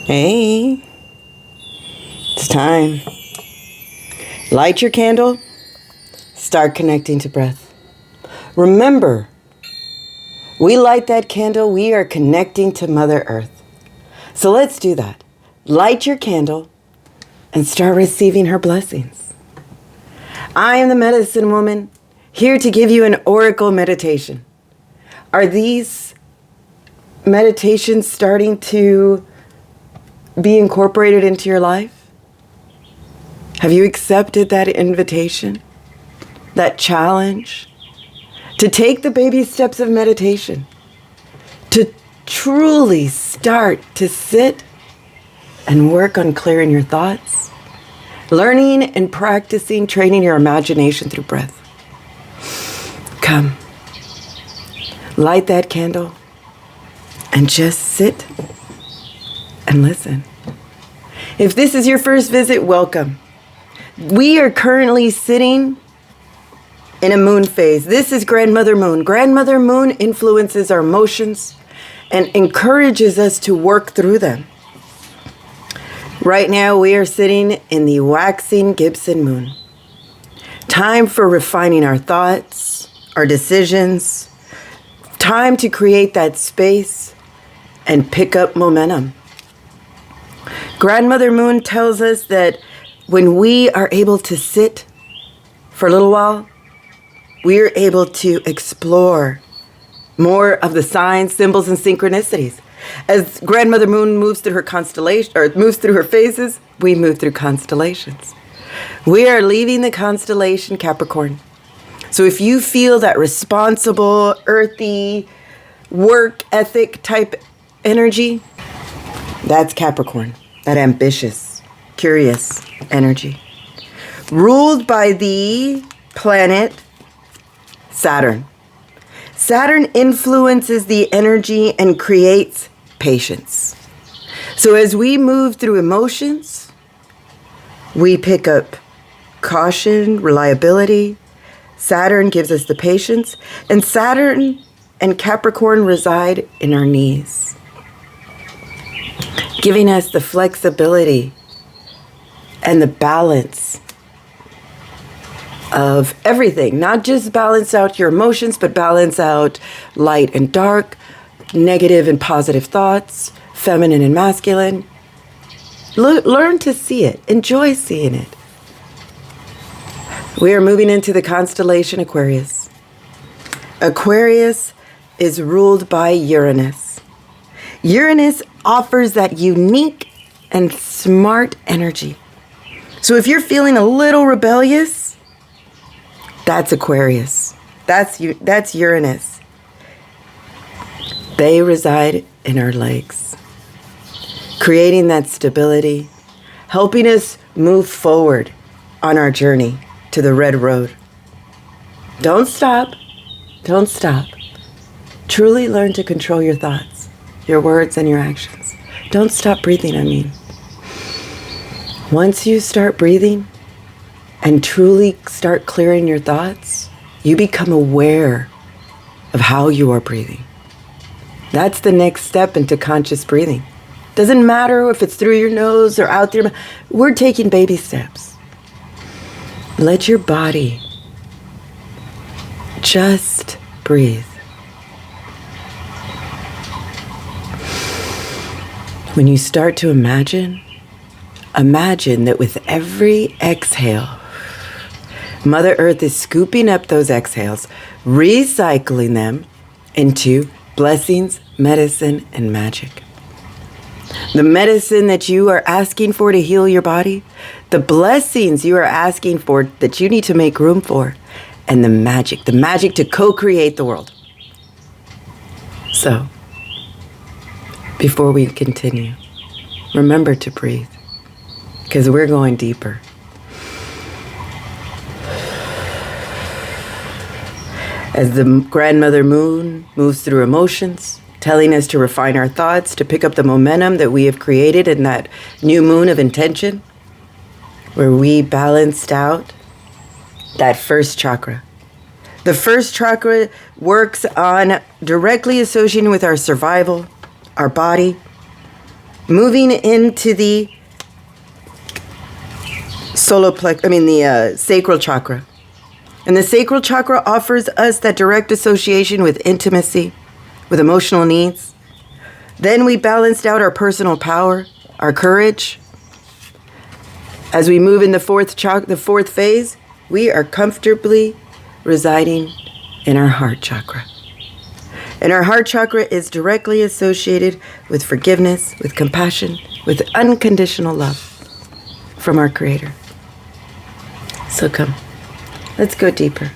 Hey, it's time. Light your candle. Start connecting to breath. Remember, we light that candle, we are connecting to Mother Earth. So let's do that. Light your candle and start receiving her blessings. I am the medicine woman, here to give you an oracle meditation. Are these meditations starting to be incorporated into your life? Have you accepted that invitation, that challenge, to take the baby steps of meditation, to truly start to sit and work on clearing your thoughts, learning and practicing training your imagination through breath? Come, light that candle and just sit and listen. If this is your first visit, welcome. We are currently sitting in a moon phase. This is Grandmother Moon. Grandmother Moon influences our emotions and encourages us to work through them. Right now, we are sitting in the waxing Gibbous moon. Time for refining our thoughts, our decisions. Time to create that space and pick up momentum. Grandmother Moon tells us that when we are able to sit for a little while, we are able to explore more of the signs, symbols, and synchronicities. As Grandmother Moon moves through her constellation, or moves through her phases, we move through constellations. We are leaving the constellation Capricorn. So if you feel that responsible, earthy, work ethic type energy, that's Capricorn. That ambitious, curious energy. Ruled by the planet Saturn. Saturn influences the energy and creates patience. So as we move through emotions, we pick up caution, reliability. Saturn gives us the patience. And Saturn and Capricorn reside in our knees, giving us the flexibility and the balance of everything. Not just balance out your emotions, but balance out light and dark, negative and positive thoughts, feminine and masculine. Learn to see it. Enjoy seeing it. We are moving into the constellation Aquarius. Aquarius is ruled by Uranus. Uranus offers that unique and smart energy. So if you're feeling a little rebellious, that's Aquarius. That's Uranus. They reside in our legs, creating that stability, helping us move forward on our journey to the red road. Don't stop. Don't stop. Truly learn to control your thoughts, your words, and your actions. Don't stop breathing, I mean. Once you start breathing and truly start clearing your thoughts, you become aware of how you are breathing. That's the next step into conscious breathing. Doesn't matter if it's through your nose or out through your mouth. We're taking baby steps. Let your body just breathe. When you start to imagine that with every exhale, Mother Earth is scooping up those exhales, recycling them into blessings, medicine, and magic. The medicine that you are asking for to heal your body, the blessings you are asking for that you need to make room for, and the magic to co-create the world. So, before we continue, remember to breathe, because we're going deeper. As the Grandmother Moon moves through emotions, telling us to refine our thoughts, to pick up the momentum that we have created in that new moon of intention, where we balanced out that first chakra. The first chakra works on directly associating with our survival, our body, Moving into the sacral chakra. And the sacral chakra offers us that direct association with intimacy, with emotional needs. Then we balanced out our personal power, our courage. As we move in the fourth phase, we are comfortably residing in our heart chakra. And our heart chakra is directly associated with forgiveness, with compassion, with unconditional love from our Creator. So come, let's go deeper.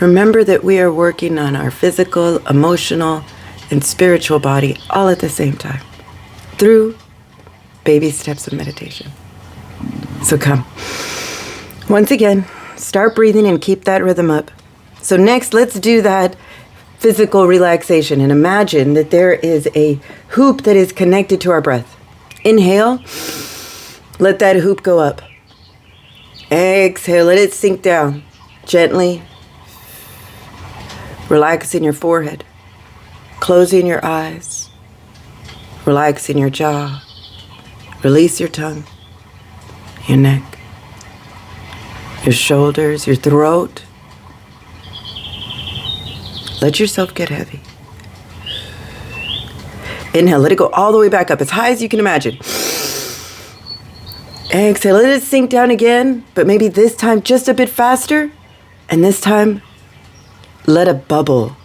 Remember that we are working on our physical, emotional, and spiritual body all at the same time through baby steps of meditation. So come. Once again, start breathing and keep that rhythm up. So next, let's do that physical relaxation and imagine that there is a hoop that is connected to our breath. Inhale, let that hoop go up. Exhale, let it sink down gently, relaxing your forehead, closing your eyes, relaxing your jaw, release your tongue, your neck, your shoulders, your throat. Let yourself get heavy. Inhale, let it go all the way back up as high as you can imagine. Exhale, let it sink down again, but maybe this time just a bit faster. And this time, let a bubble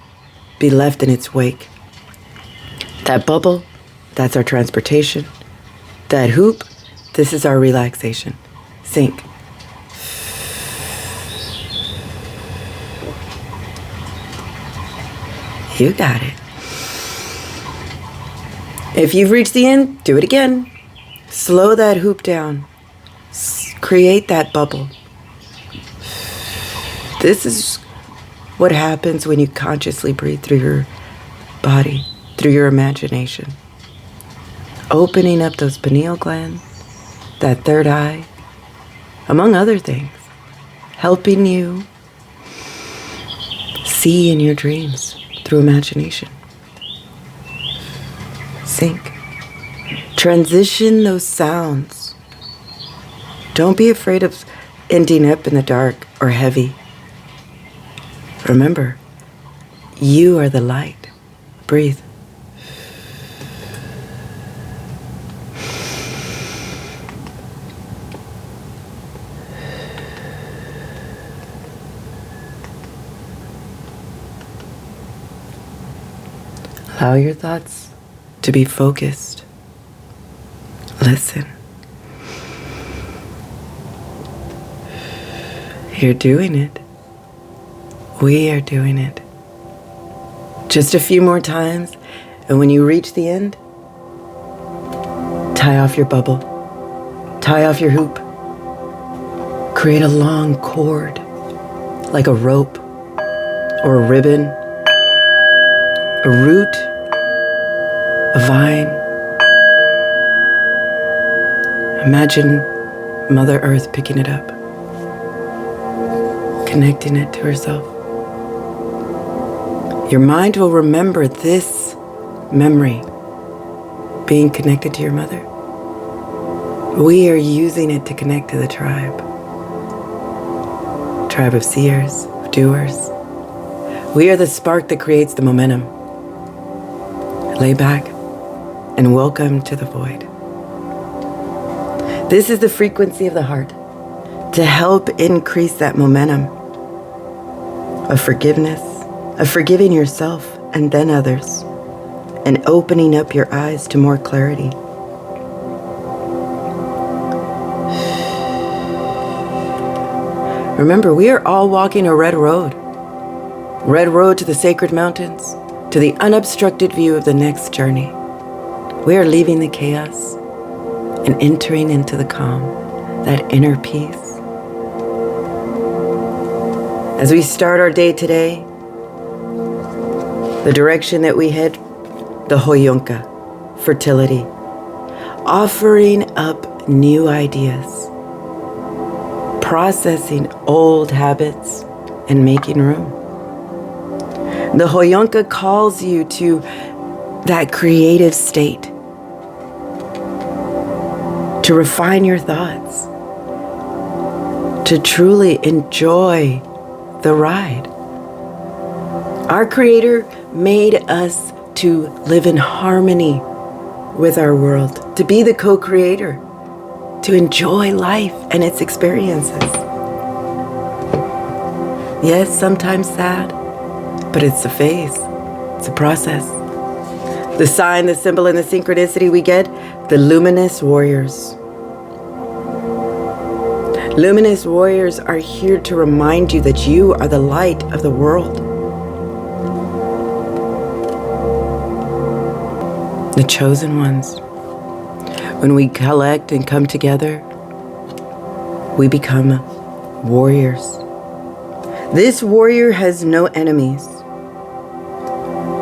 be left in its wake. That bubble, that's our transportation. That hoop, this is our relaxation. Sink. You got it. If you've reached the end, do it again. Slow that hoop down. Create that bubble. This is what happens when you consciously breathe through your body, through your imagination. Opening up those pineal glands, that third eye, among other things, helping you see in your dreams through imagination. Sink. Transition those sounds. Don't be afraid of ending up in the dark or heavy. Remember, you are the light. Breathe. Allow your thoughts to be focused. Listen. You're doing it. We are doing it. Just a few more times, and when you reach the end, tie off your bubble. Tie off your hoop. Create a long cord, like a rope, or a ribbon, a root, a vine. Imagine Mother Earth picking it up, connecting it to herself. Your mind will remember this memory, being connected to your mother. We are using it to connect to the tribe of seers, of doers. We are the spark that creates the momentum. Lay back and welcome to the void. This is the frequency of the heart to help increase that momentum of forgiveness, of forgiving yourself and then others, and opening up your eyes to more clarity. Remember, we are all walking a red road to the sacred mountains, to the unobstructed view of the next journey. We are leaving the chaos and entering into the calm, that inner peace. As we start our day today, the direction that we head, the Hoyonka, fertility, offering up new ideas, processing old habits, and making room. The Hoyonka calls you to that creative state, to refine your thoughts, to truly enjoy the ride. Our Creator made us to live in harmony with our world, to be the co-creator, to enjoy life and its experiences. Yes, sometimes sad, but it's a phase, it's a process. The sign, the symbol, and the synchronicity we get, the luminous warriors. Luminous warriors are here to remind you that you are the light of the world. The chosen ones. When we collect and come together, we become warriors. This warrior has no enemies,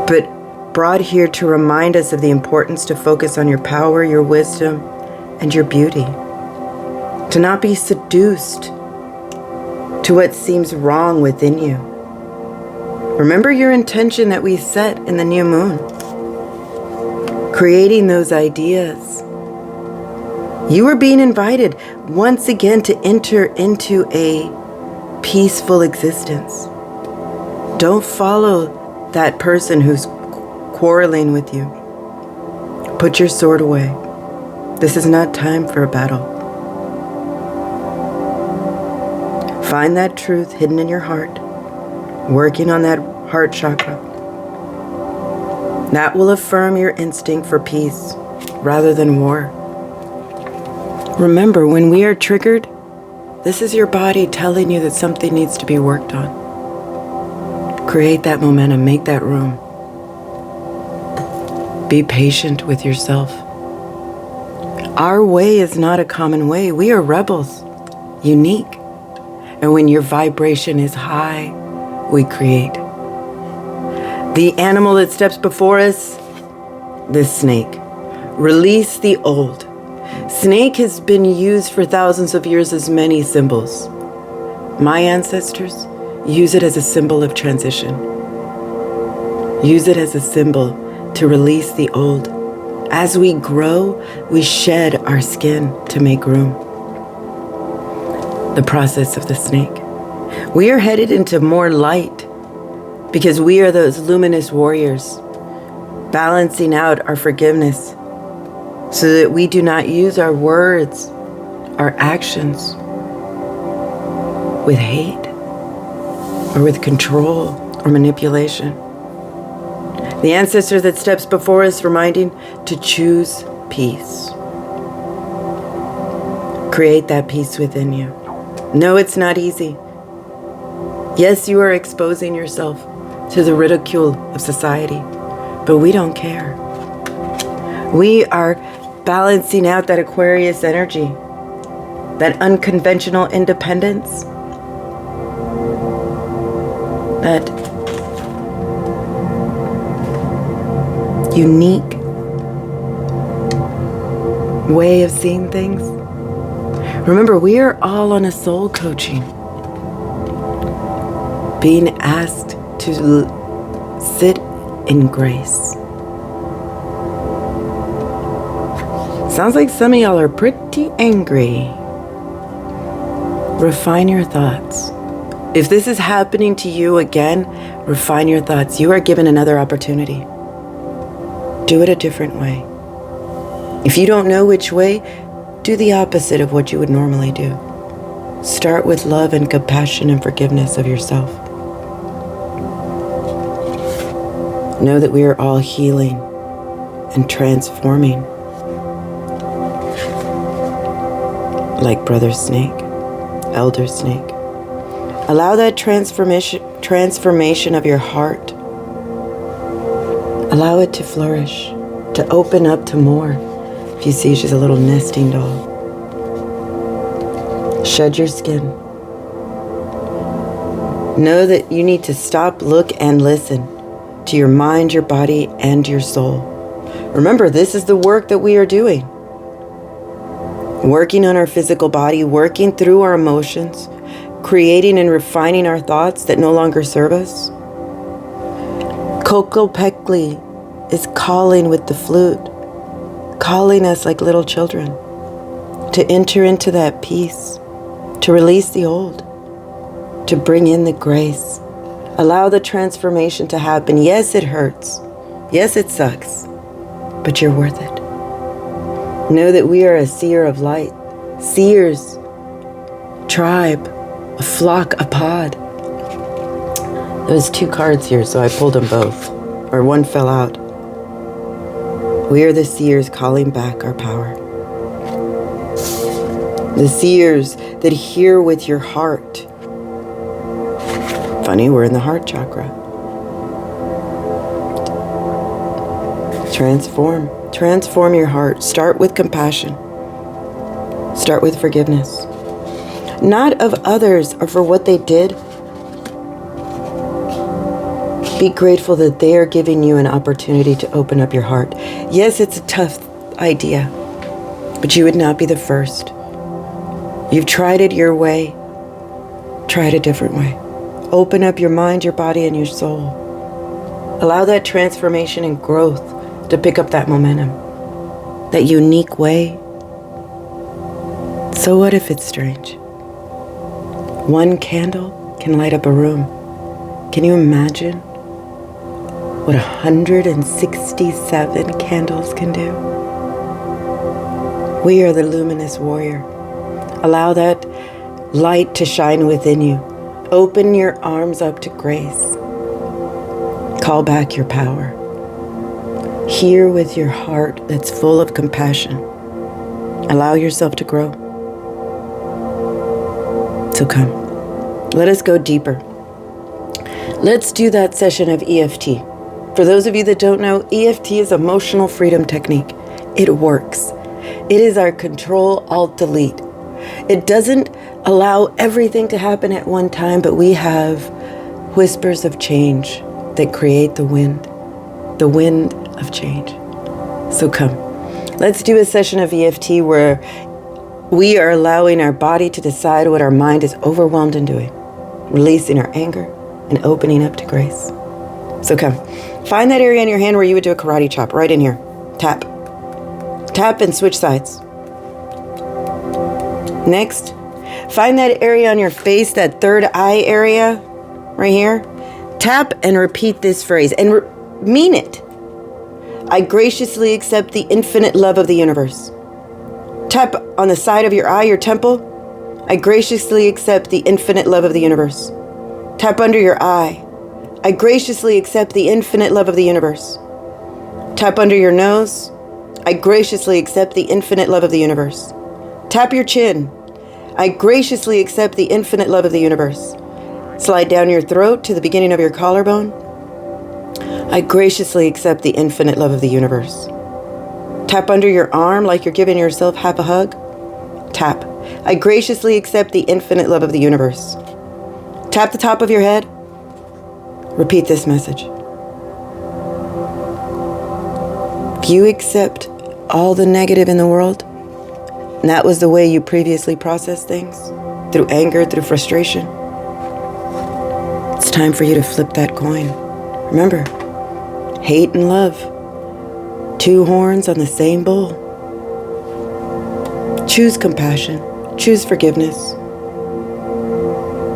but brought here to remind us of the importance to focus on your power, your wisdom, and your beauty. To not be seduced to what seems wrong within you. Remember your intention that we set in the new moon. Creating those ideas. You are being invited once again to enter into a peaceful existence. Don't follow that person who's quarreling with you. Put your sword away. This is not time for a battle. Find that truth hidden in your heart, working on that heart chakra. That will affirm your instinct for peace rather than war. Remember, when we are triggered, this is your body telling you that something needs to be worked on. Create that momentum, make that room. Be patient with yourself. Our way is not a common way. We are rebels, unique. And when your vibration is high, we create. The animal that steps before us, the snake. Release the old. Snake has been used for thousands of years as many symbols. My ancestors use it as a symbol of transition. Use it as a symbol to release the old. As we grow, we shed our skin to make room. The process of the snake. We are headed into more light because we are those luminous warriors, balancing out our forgiveness so that we do not use our words, our actions with hate or with control or manipulation. The ancestor that steps before us reminding to choose peace. Create that peace within you. No, it's not easy. Yes, you are exposing yourself to the ridicule of society, but we don't care. We are balancing out that Aquarius energy, that unconventional independence, that unique way of seeing things. Remember, we are all on a soul coaching, being asked to sit in grace. Sounds like some of y'all are pretty angry. Refine your thoughts. If this is happening to you again, refine your thoughts. You are given another opportunity. Do it a different way. If you don't know which way, do the opposite of what you would normally do. Start with love and compassion and forgiveness of yourself. Know that we are all healing and transforming. Like Brother Snake, Elder Snake. Allow that transformation of your heart. Allow it to flourish, to open up to more. If you see, she's a little nesting doll. Shed your skin. Know that you need to stop, look, and listen to your mind, your body, and your soul. Remember, this is the work that we are doing. Working on our physical body, working through our emotions, creating and refining our thoughts that no longer serve us. Coco Peckley is calling with the flute, calling us like little children. to enter into that peace, to release the old, to bring in the grace. Allow the transformation to happen. Yes, it hurts. Yes, it sucks, but you're worth it. Know that we are a seer of light, seers, tribe, a flock, a pod. There was 2 cards here, so I pulled them both, or one fell out. We are the seers calling back our power. The seers that hear with your heart. Funny, we're in the heart chakra. Transform your heart. Start with compassion. Start with forgiveness. Not of others or for what they did. Be grateful that they are giving you an opportunity to open up your heart. Yes, it's a tough idea, but you would not be the first. You've tried it your way. Try it a different way. Open up your mind, your body, and your soul. Allow that transformation and growth to pick up that momentum, that unique way. So what if it's strange? One candle can light up a room. Can you imagine what 167 candles can do? We are the luminous warrior. Allow that light to shine within you. Open your arms up to grace. Call back your power. Hear with your heart that's full of compassion. Allow yourself to grow. So come, let us go deeper. Let's do that session of EFT. For those of you that don't know, EFT is emotional freedom technique. It works. It is our Control Alt Delete. It doesn't allow everything to happen at one time, but we have whispers of change that create the wind of change. So come, let's do a session of EFT where we are allowing our body to decide what our mind is overwhelmed in doing, releasing our anger and opening up to grace. So come, find that area on your hand where you would do a karate chop, right in here. Tap. Tap and switch sides. Next, find that area on your face, that third eye area, right here. Tap and repeat this phrase, and mean it. I graciously accept the infinite love of the universe. Tap on the side of your eye, your temple. I graciously accept the infinite love of the universe. Tap under your eye. I graciously accept the infinite love of the universe. Tap under your nose. I graciously accept the infinite love of the universe. Tap your chin. I graciously accept the infinite love of the universe. Slide down your throat to the beginning of your collarbone. I graciously accept the infinite love of the universe. Tap under your arm like you're giving yourself half a hug. Tap. I graciously accept the infinite love of the universe. Tap the top of your head. Repeat this message. If you accept all the negative in the world, and that was the way you previously processed things, through anger, through frustration, it's time for you to flip that coin. Remember, hate and love, 2 horns on the same bull. Choose compassion, choose forgiveness.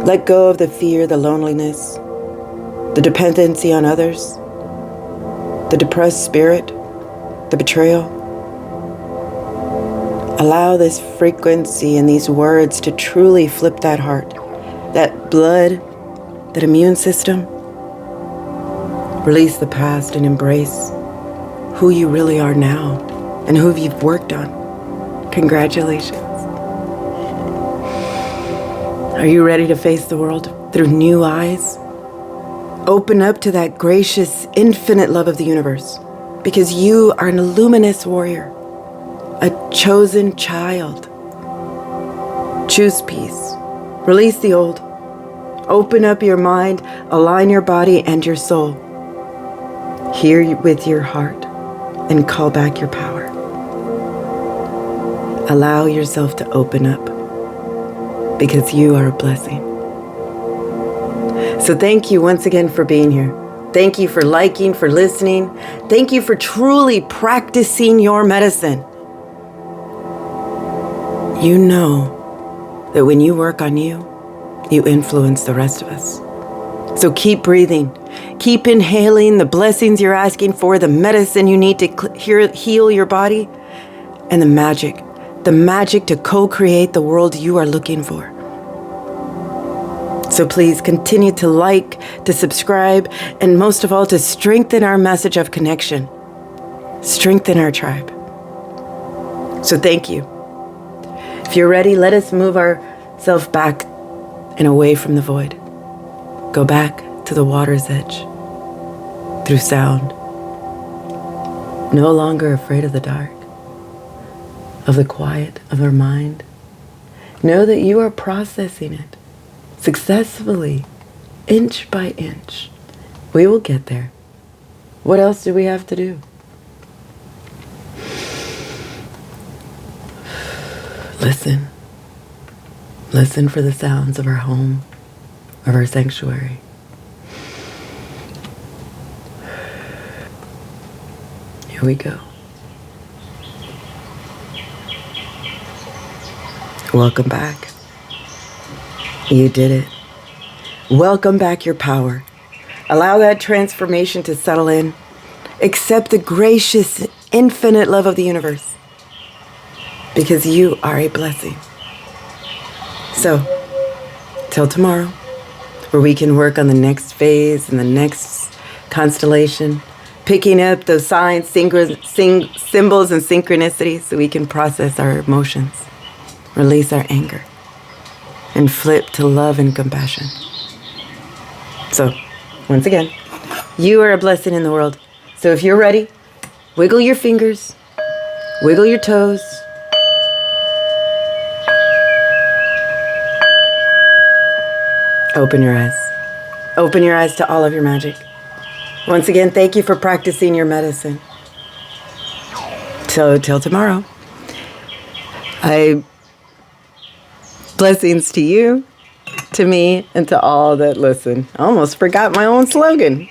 Let go of the fear, the loneliness, the dependency on others, the depressed spirit, the betrayal. Allow this frequency and these words to truly flip that heart, that blood, that immune system. Release the past and embrace who you really are now and who you've worked on. Congratulations. Are you ready to face the world through new eyes? Open up to that gracious, infinite love of the universe, because you are a luminous warrior, a chosen child. Choose peace. Release the old. Open up your mind, align your body and your soul. Hear with your heart and call back your power. Allow yourself to open up, because you are a blessing. So thank you once again for being here. Thank you for liking, for listening. Thank you for truly practicing your medicine. You know that when you work on you, you influence the rest of us. So keep breathing. Keep inhaling the blessings you're asking for, the medicine you need to heal your body, and the magic to co-create the world you are looking for. So please continue to like, to subscribe, and most of all, to strengthen our message of connection. Strengthen our tribe. So thank you. If you're ready, let us move ourselves back and away from the void. Go back to the water's edge through sound. No longer afraid of the dark, of the quiet of our mind. Know that you are processing it successfully, inch by inch. We will get there. What else do we have to do? Listen. Listen for the sounds of our home, of our sanctuary. Here we go. Welcome back. You did it. Welcome back your power. Allow that transformation to settle in. Accept the gracious, infinite love of the universe. Because you are a blessing. So, till tomorrow, where we can work on the next phase and the next constellation, picking up those signs, symbols, and synchronicities so we can process our emotions, release our anger, and flip to love and compassion. So, once again, you are a blessing in the world. So if you're ready, wiggle your fingers, wiggle your toes. Open your eyes. Open your eyes to all of your magic. Once again, thank you for practicing your medicine. So till tomorrow, blessings to you, to me, and to all that listen. I almost forgot my own slogan.